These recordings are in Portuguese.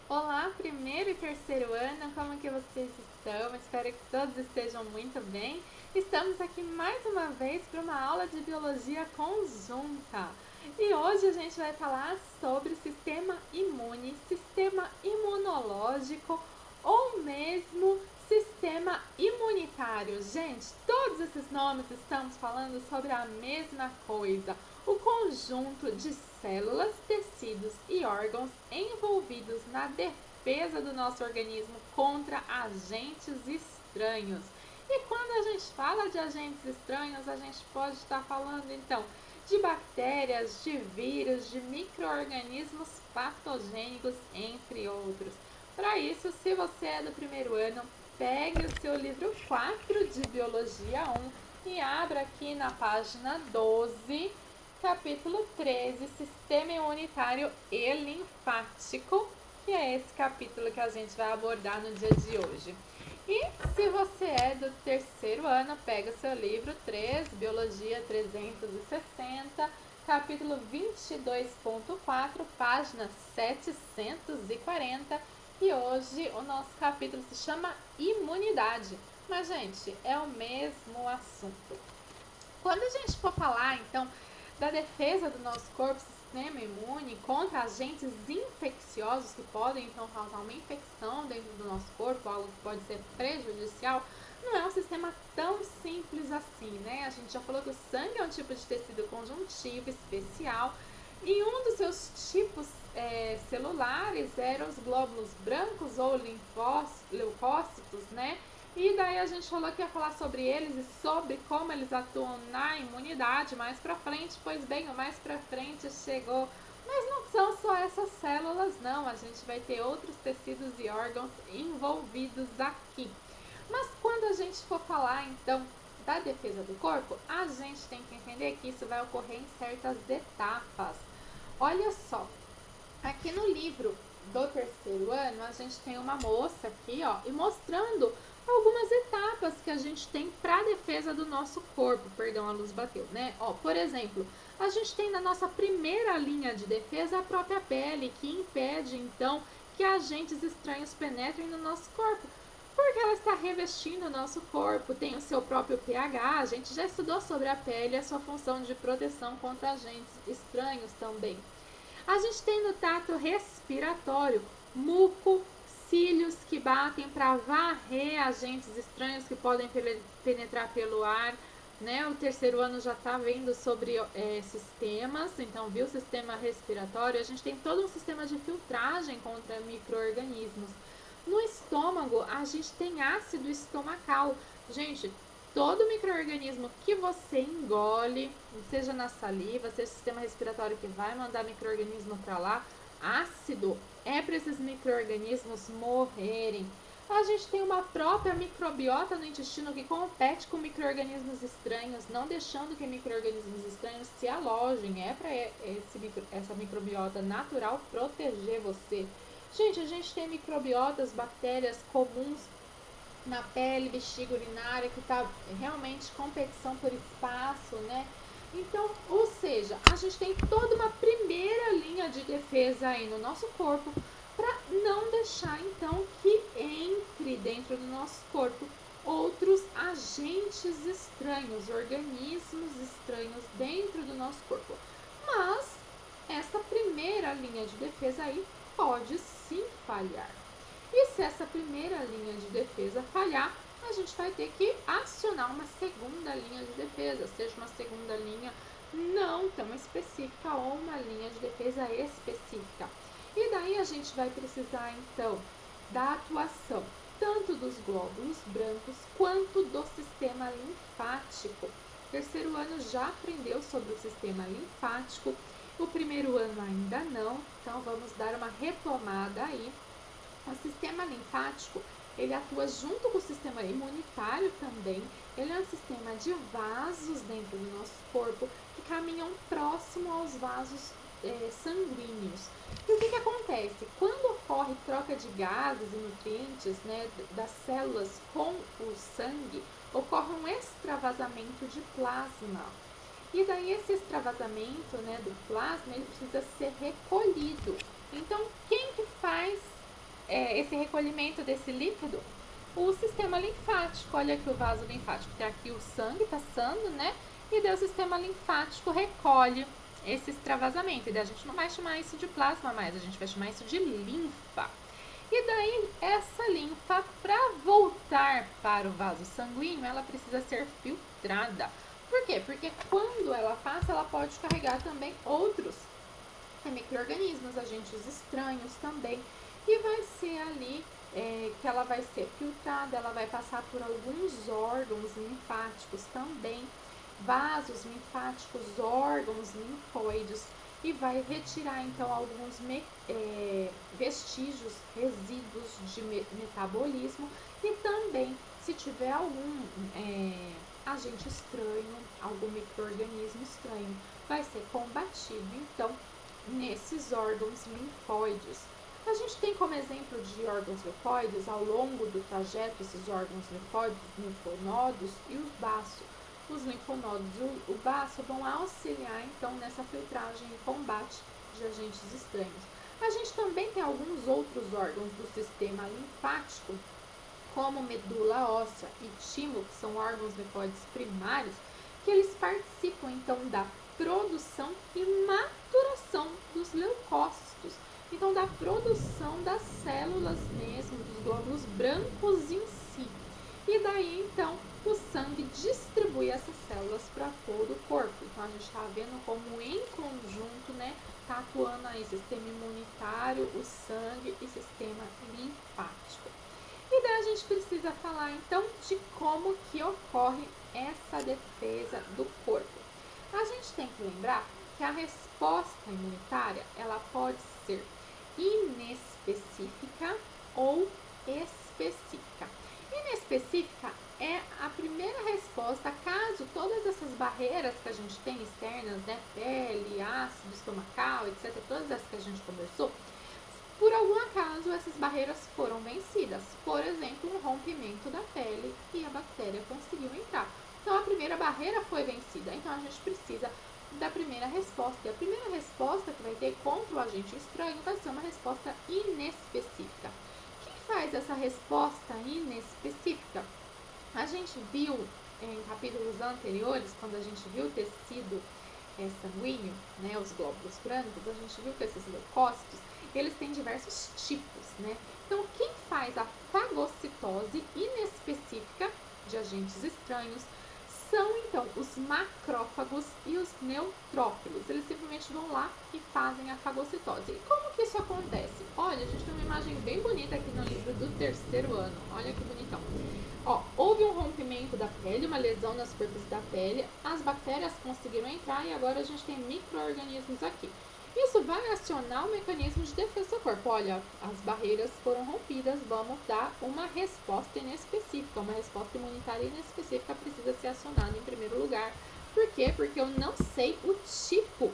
Olá, primeiro e terceiro ano, como que vocês estão? Espero que todos estejam muito bem. Estamos aqui mais uma vez para uma aula de biologia conjunta. E hoje a gente vai falar sobre sistema imune, sistema imunológico ou mesmo sistema imunitário. Gente, todos esses nomes estamos falando sobre a mesma coisa, o conjunto de células, tecidos e órgãos envolvidos na defesa do nosso organismo contra agentes estranhos. E quando a gente fala de agentes estranhos, a gente pode estar falando então de bactérias, de vírus, de micro-organismos patogênicos, entre outros. Para isso, se você é do primeiro ano, pegue o seu livro 4 de Biologia 1 e abra aqui na página 12, capítulo 13, Sistema Imunitário e Linfático, que é esse capítulo que a gente vai abordar no dia de hoje. E se você é do terceiro ano, pega o seu livro 3, Biologia 360, capítulo 22.4, página 740. E hoje o nosso capítulo se chama Imunidade. Mas, gente, é o mesmo assunto. Quando a gente for falar, então, da defesa do nosso corpo, sistema imune, contra agentes infecciosos que podem, então, causar uma infecção dentro do nosso corpo, algo que pode ser prejudicial, não é um sistema tão simples assim, né? A gente já falou que o sangue é um tipo de tecido conjuntivo especial e um dos seus tipos celulares eram os glóbulos brancos ou leucócitos, né? E daí a gente falou que ia falar sobre eles e sobre como eles atuam na imunidade mais pra frente, pois bem, o mais pra frente chegou. Mas não são só essas células, não. A gente vai ter outros tecidos e órgãos envolvidos aqui. Mas quando a gente for falar, então, da defesa do corpo, a gente tem que entender que isso vai ocorrer em certas etapas. Olha só, aqui no livro do terceiro ano, a gente tem uma moça aqui, ó, e mostrando algumas etapas que a gente tem para a defesa do nosso corpo. Perdão, a luz bateu, né? Ó, por exemplo, a gente tem na nossa primeira linha de defesa a própria pele, que impede, então, que agentes estranhos penetrem no nosso corpo. Porque ela está revestindo o nosso corpo, tem o seu próprio pH, a gente já estudou sobre a pele e a sua função de proteção contra agentes estranhos também. A gente tem no trato respiratório muco, cílios que batem para varrer agentes estranhos que podem penetrar pelo ar. Né? O terceiro ano já está vendo sobre sistemas, então viu o sistema respiratório. A gente tem todo um sistema de filtragem contra micro-organismos. No estômago, a gente tem ácido estomacal. Gente, todo micro-organismo que você engole, seja na saliva, seja o sistema respiratório que vai mandar micro-organismo para lá, ácido é para esses micro-organismos morrerem. A gente tem uma própria microbiota no intestino que compete com micro-organismos estranhos, não deixando que micro-organismos estranhos se alojem. É para essa microbiota natural proteger você. Gente, a gente tem microbiotas, bactérias comuns na pele, bexiga, urinária, que está realmente competição por espaço, né? Então, ou seja, a gente tem toda uma primeira linha de defesa aí no nosso corpo para não deixar então que entre dentro do nosso corpo outros agentes estranhos, organismos estranhos dentro do nosso corpo. Mas essa primeira linha de defesa aí pode sim falhar. E se essa primeira linha de defesa falhar, a gente vai ter que acionar uma segunda linha de defesa, seja uma segunda linha não tão específica ou uma linha de defesa específica. E daí a gente vai precisar então da atuação tanto dos glóbulos brancos quanto do sistema linfático. O terceiro ano já aprendeu sobre o sistema linfático, o primeiro ano ainda não, então vamos dar uma retomada aí. O sistema linfático, ele atua junto com o sistema imunitário também. Ele é um sistema de vasos dentro do nosso corpo que caminham próximo aos vasos sanguíneos. E o que acontece? Quando ocorre troca de gases e nutrientes, né, das células com o sangue, ocorre um extravasamento de plasma. E daí esse extravasamento, né, do plasma, ele precisa ser recolhido. Então, quem que faz esse recolhimento desse líquido? O sistema linfático. Olha aqui o vaso linfático, tem aqui o sangue passando, né? E daí o sistema linfático recolhe esse extravasamento. E daí a gente não vai chamar isso de plasma mais, a gente vai chamar isso de linfa. E daí essa linfa, para voltar para o vaso sanguíneo, ela precisa ser filtrada. Por quê? Porque quando ela passa, ela pode carregar também outros micro-organismos, agentes estranhos também. E vai ser ali que ela vai ser filtrada, ela vai passar por alguns órgãos linfáticos também, vasos linfáticos, órgãos linfóides, e vai retirar então alguns vestígios, resíduos de metabolismo, e também se tiver algum agente estranho, algum micro-organismo estranho, vai ser combatido então nesses órgãos linfóides. A gente tem como exemplo de órgãos linfóides, ao longo do trajeto, esses órgãos linfóides, os linfonodos e os baços. Os linfonodos e o baço vão auxiliar, então, nessa filtragem e combate de agentes estranhos. A gente também tem alguns outros órgãos do sistema linfático, como medula óssea e timo, que são órgãos linfóides primários, que eles participam, então, da produção e maturação dos leucócitos. Então, da produção das células mesmo, dos glóbulos brancos em si. E daí, então, o sangue distribui essas células para todo o corpo. Então, a gente está vendo como em conjunto, né, está atuando aí sistema imunitário, o sangue e sistema linfático. E daí a gente precisa falar, então, de como que ocorre essa defesa do corpo. A gente tem que lembrar que a resposta imunitária, ela pode ser inespecífica ou específica. Inespecífica é a primeira resposta caso todas essas barreiras que a gente tem externas, né, pele, ácido estomacal, etc., todas essas que a gente conversou, por algum acaso essas barreiras foram vencidas. Por exemplo, um rompimento da pele e a bactéria conseguiu entrar. Então a primeira barreira foi vencida, então a gente precisa da primeira resposta. E a primeira resposta que vai ter contra o agente estranho vai ser uma resposta inespecífica. Quem faz essa resposta inespecífica? A gente viu em capítulos anteriores, quando a gente viu o tecido sanguíneo, né, os glóbulos brancos, a gente viu que esses leucócitos, eles têm diversos tipos, né? Então, quem faz a fagocitose inespecífica de agentes estranhos são, então, os macrófagos e os neutrófilos. Eles simplesmente vão lá e fazem a fagocitose. E como que isso acontece? Olha, a gente tem uma imagem bem bonita aqui no livro do 3º ano. Olha que bonitão. Ó, houve um rompimento da pele, uma lesão na superfície da pele, as bactérias conseguiram entrar e agora a gente tem micro-organismos aqui. Isso vai acionar o mecanismo de defesa do corpo. Olha, as barreiras foram rompidas, vamos dar uma resposta inespecífica, uma resposta imunitária inespecífica precisa ser acionada em primeiro lugar. Por quê? Porque eu não sei o tipo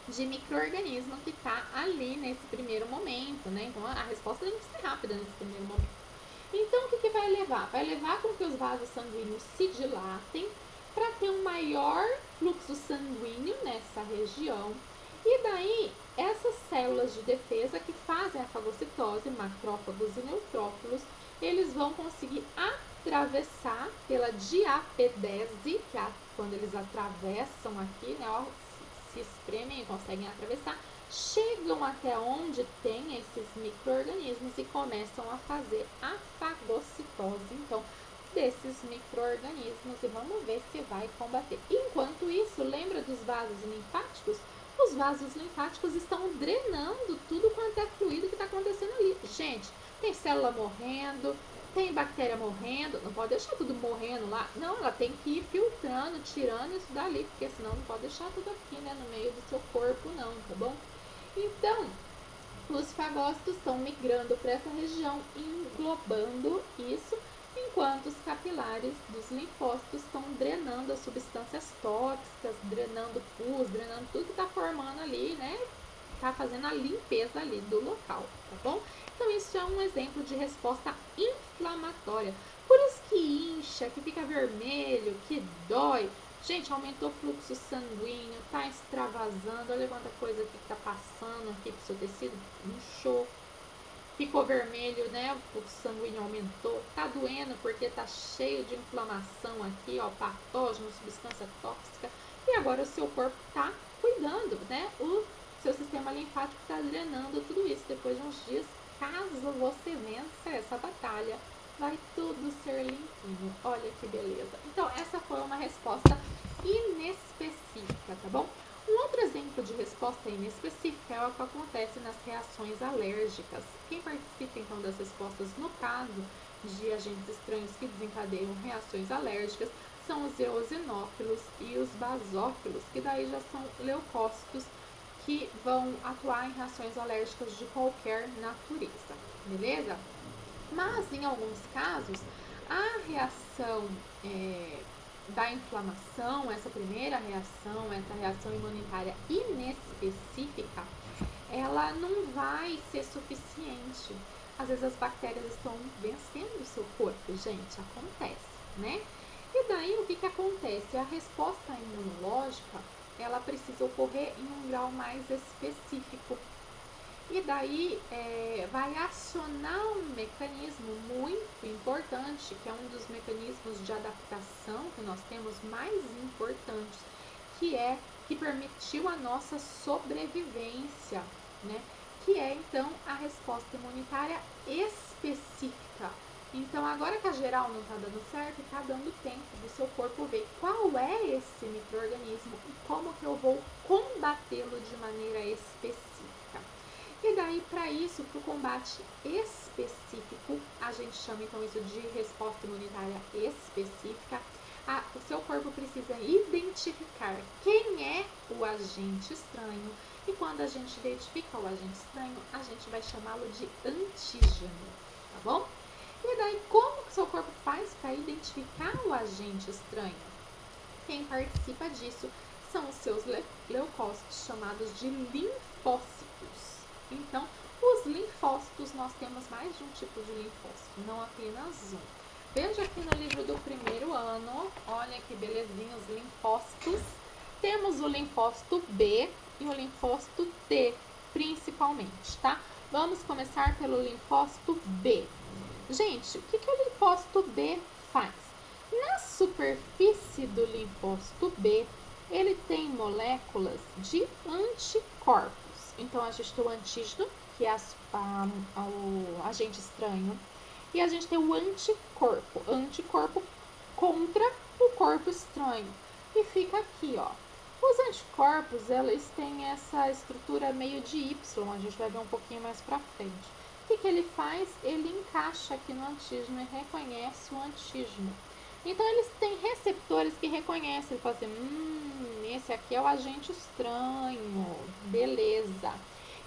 de micro-organismo que está ali nesse primeiro momento, né? Então a resposta tem que ser rápida nesse primeiro momento. Então, o que vai levar? Vai levar com que os vasos sanguíneos se dilatem para ter um maior fluxo sanguíneo nessa região. E daí, essas células de defesa que fazem a fagocitose, macrófagos e neutrófilos, eles vão conseguir atravessar pela diapedese, que é quando eles atravessam aqui, né, ó, se espremem e conseguem atravessar, chegam até onde tem esses micro-organismos e começam a fazer a fagocitose, então, desses micro-organismos, e vamos ver se vai combater. Enquanto isso, lembra dos vasos linfáticos? Os vasos linfáticos estão drenando tudo quanto é fluido que está acontecendo ali. Gente, tem célula morrendo, tem bactéria morrendo, não pode deixar tudo morrendo lá. Não, ela tem que ir filtrando, tirando isso dali, porque senão não pode deixar tudo aqui, né, no meio do seu corpo, não, tá bom? Então, os fagócitos estão migrando para essa região, englobando isso, enquanto os capilares dos linfócitos estão drenando as substâncias tóxicas, drenando pus, drenando tudo que está formando ali, né? Está fazendo a limpeza ali do local, tá bom? Então, isso é um exemplo de resposta inflamatória. Por isso que incha, que fica vermelho, que dói. Gente, aumentou o fluxo sanguíneo, tá extravasando, olha quanta coisa aqui que tá passando aqui pro seu tecido, inchou. ficou vermelho, né? O fluxo sanguíneo aumentou, tá doendo porque tá cheio de inflamação aqui, ó, patógeno, substância tóxica, e agora o seu corpo tá cuidando, né? O seu sistema linfático tá drenando tudo isso. Depois de uns dias, caso você vença essa batalha, vai tudo ser limpinho. Olha que beleza. Então, essa foi uma resposta inespecífica, tá bom? Um outro exemplo de resposta inespecífica é o que acontece nas reações alérgicas. Quem participa então das respostas no caso de agentes estranhos que desencadeiam reações alérgicas são os eosinófilos e os basófilos, que daí já são leucócitos que vão atuar em reações alérgicas de qualquer natureza, beleza? Mas em alguns casos, a reação da inflamação, essa primeira reação, essa reação imunitária inespecífica, ela não vai ser suficiente. Às vezes as bactérias estão vencendo o seu corpo, gente, acontece, né? E daí o que que acontece? A resposta imunológica, ela precisa ocorrer em um grau mais específico. E daí vai acionar um mecanismo muito importante, que é um dos mecanismos de adaptação que nós temos mais importantes, que permitiu a nossa sobrevivência, né? Que é então a resposta imunitária específica. Então, agora que a geral não está dando certo, está dando tempo do seu corpo ver qual é esse micro-organismo e como que eu vou combatê-lo de maneira específica. E daí, para isso, para o combate específico, a gente chama então isso de resposta imunitária específica. O seu corpo precisa identificar quem é o agente estranho, e quando a gente identifica o agente estranho, a gente vai chamá-lo de antígeno, tá bom? E daí, como que o seu corpo faz para identificar o agente estranho? Quem participa disso são os seus leucócitos, chamados de linfócitos. Então, os linfócitos, nós temos mais de um tipo de linfócito, não apenas um. Veja aqui no livro do primeiro ano, olha que belezinha os linfócitos. Temos o linfócito B e o linfócito T, principalmente, tá? Vamos começar pelo linfócito B. Gente, o que o linfócito B faz? Na superfície do linfócito B, ele tem moléculas de anticorpos. Então, a gente tem o antígeno, que é o agente estranho, e a gente tem o anticorpo contra o corpo estranho. E fica aqui, ó. Os anticorpos, eles têm essa estrutura meio de Y, a gente vai ver um pouquinho mais pra frente. O que ele faz? Ele encaixa aqui no antígeno e reconhece o antígeno. Então, eles têm receptores que reconhecem, ele fala assim, esse aqui é o agente estranho, beleza.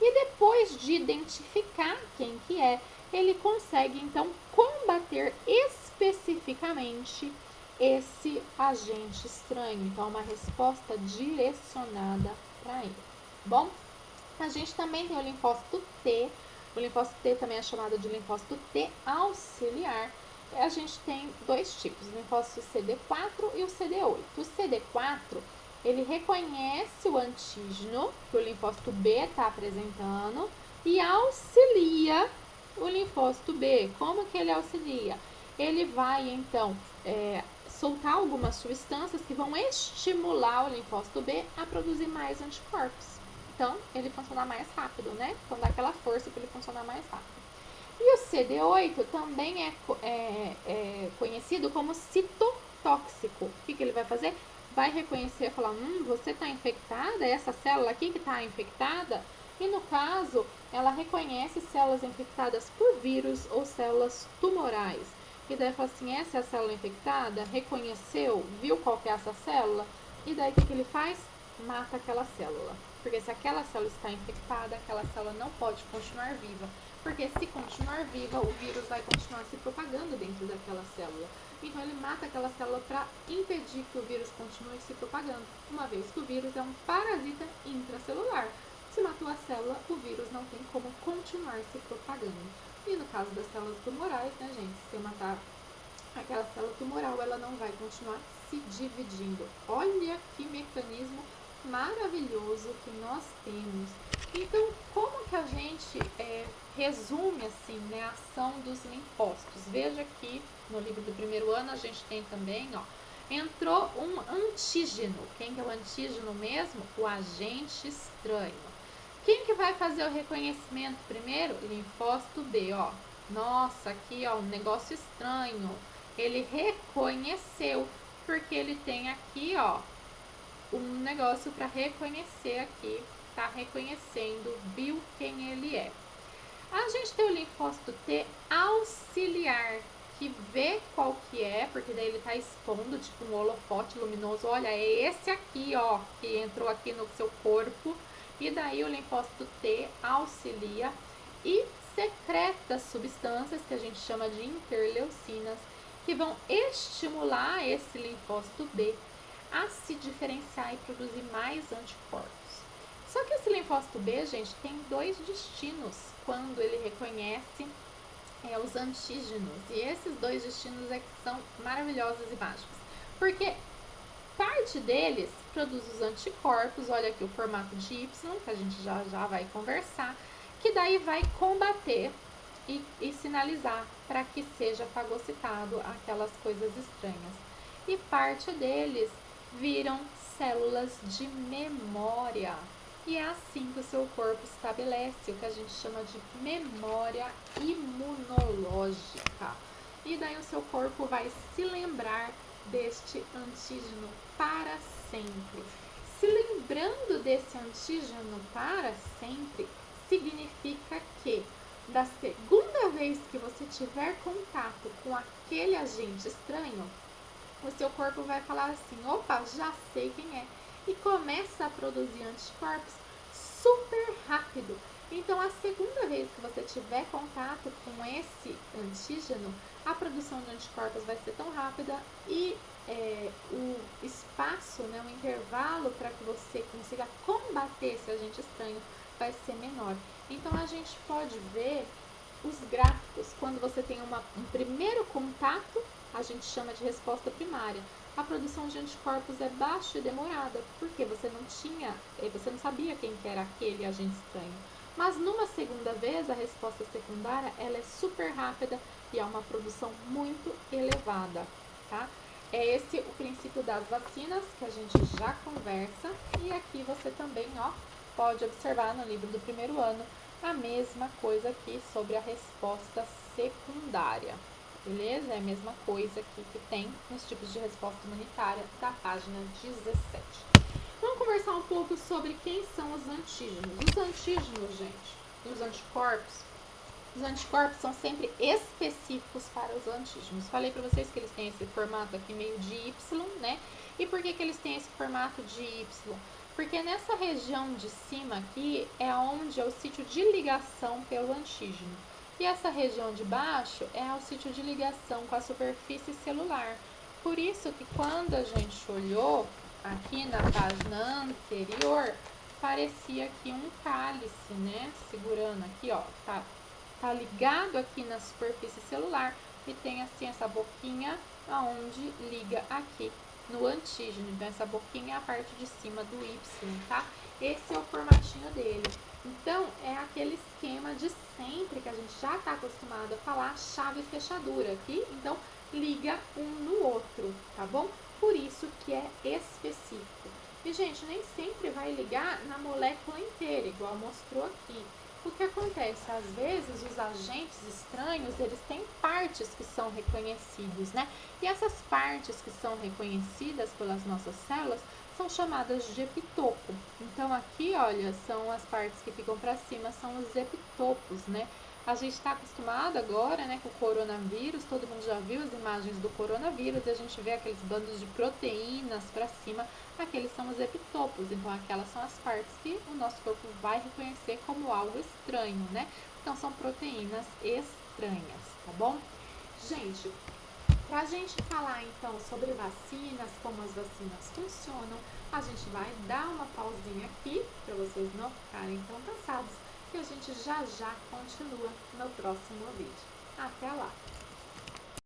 E depois de identificar quem que é, ele consegue, então, combater especificamente esse agente estranho. Então, uma resposta direcionada para ele. Bom, a gente também tem o linfócito T. O linfócito T também é chamado de linfócito T auxiliar. A gente tem dois tipos, o linfócito CD4 e o CD8. O CD4, ele reconhece o antígeno que o linfócito B está apresentando e auxilia o linfócito B. Como que ele auxilia? Ele vai, então, soltar algumas substâncias que vão estimular o linfócito B a produzir mais anticorpos. Então, ele funciona mais rápido, né? Então, dá aquela força para ele funcionar mais rápido. E o CD8 também é conhecido como citotóxico. O que ele vai fazer? Vai reconhecer e falar, você está infectada? É essa célula aqui que está infectada? E no caso, ela reconhece células infectadas por vírus ou células tumorais. E daí fala assim, essa é a célula infectada? Reconheceu? Viu qual que é essa célula? E daí o que ele faz? Mata aquela célula. Porque se aquela célula está infectada, aquela célula não pode continuar viva. Porque se continuar viva, o vírus vai continuar se propagando dentro daquela célula. Então, ele mata aquela célula para impedir que o vírus continue se propagando, uma vez que o vírus é um parasita intracelular. Se matou a célula, o vírus não tem como continuar se propagando. E no caso das células tumorais, né, gente, se eu matar aquela célula tumoral, ela não vai continuar se dividindo. Olha que mecanismo maravilhoso que nós temos. Então, como que a gente resume assim, né, a ação dos linfócitos? Veja aqui no livro do primeiro ano a gente tem também, ó, entrou um antígeno. Quem que é o antígeno mesmo? O agente estranho. Quem que vai fazer o reconhecimento primeiro? Linfócito B, ó. Nossa, aqui ó, um negócio estranho. Ele reconheceu, porque ele tem aqui, ó, um negócio para reconhecer aqui, tá reconhecendo, viu quem ele é. A gente tem o linfócito T auxiliar, que vê qual que é, porque daí ele tá expondo, tipo um holofote luminoso, olha, é esse aqui, ó, que entrou aqui no seu corpo, e daí o linfócito T auxilia e secreta substâncias que a gente chama de interleucinas, que vão estimular esse linfócito B a se diferenciar e produzir mais anticorpos. Só que esse linfócito B, gente, tem dois destinos quando ele reconhece os antígenos. E esses dois destinos é que são maravilhosos e mágicos. Porque parte deles produz os anticorpos, olha aqui o formato de Y, que a gente já vai conversar, que daí vai combater e sinalizar para que seja fagocitado aquelas coisas estranhas. E parte deles viram células de memória. E é assim que o seu corpo estabelece o que a gente chama de memória imunológica. E daí o seu corpo vai se lembrar deste antígeno para sempre. Se lembrando desse antígeno para sempre, significa que da segunda vez que você tiver contato com aquele agente estranho, o seu corpo vai falar assim, opa, já sei quem é, e começa a produzir anticorpos super rápido. Então, a segunda vez que você tiver contato com esse antígeno, a produção de anticorpos vai ser tão rápida e o espaço, né, o intervalo para que você consiga combater esse agente estranho vai ser menor. Então, a gente pode ver os gráficos quando você tem um primeiro contato, a gente chama de resposta primária. A produção de anticorpos é baixa e demorada, porque você não sabia quem que era aquele agente estranho. Mas numa segunda vez, a resposta secundária, ela é super rápida e é uma produção muito elevada, tá? É esse o princípio das vacinas, que a gente já conversa, e aqui você também, ó, pode observar no livro do primeiro ano a mesma coisa aqui sobre a resposta secundária. Beleza? É a mesma coisa aqui que tem nos tipos de resposta imunitária da página 17. Vamos conversar um pouco sobre quem são os antígenos. Os antígenos, gente, os anticorpos são sempre específicos para os antígenos. Falei para vocês que eles têm esse formato aqui meio de Y, né? E por que eles têm esse formato de Y? Porque nessa região de cima aqui é onde é o sítio de ligação pelo antígeno. E essa região de baixo é o sítio de ligação com a superfície celular. Por isso que quando a gente olhou aqui na página anterior, parecia aqui um cálice, né? Segurando aqui, ó, tá ligado aqui na superfície celular e tem assim essa boquinha aonde liga aqui no antígeno. Então, essa boquinha é a parte de cima do Y, tá? Esse é o formatinho dele. Então, é aquele esquema de sempre que a gente já está acostumado a falar, chave e fechadura aqui. Então, liga um no outro, tá bom? Por isso que é específico. E, gente, nem sempre vai ligar na molécula inteira, igual mostrou aqui. O que acontece? Às vezes, os agentes estranhos, eles têm partes que são reconhecidos, né? E essas partes que são reconhecidas pelas nossas células são chamadas de epitopo. Então, aqui, olha, são as partes que ficam para cima, são os epitopos, né? A gente está acostumado agora, né, com o coronavírus, todo mundo já viu as imagens do coronavírus, e a gente vê aqueles bandos de proteínas para cima, aqueles são os epitopos, então aquelas são as partes que o nosso corpo vai reconhecer como algo estranho, né? Então são proteínas estranhas, tá bom? Gente, para a gente falar então sobre vacinas, como as vacinas funcionam, a gente vai dar uma pausinha aqui, para vocês não ficarem tão cansados, e a gente já continua no próximo vídeo. Até lá!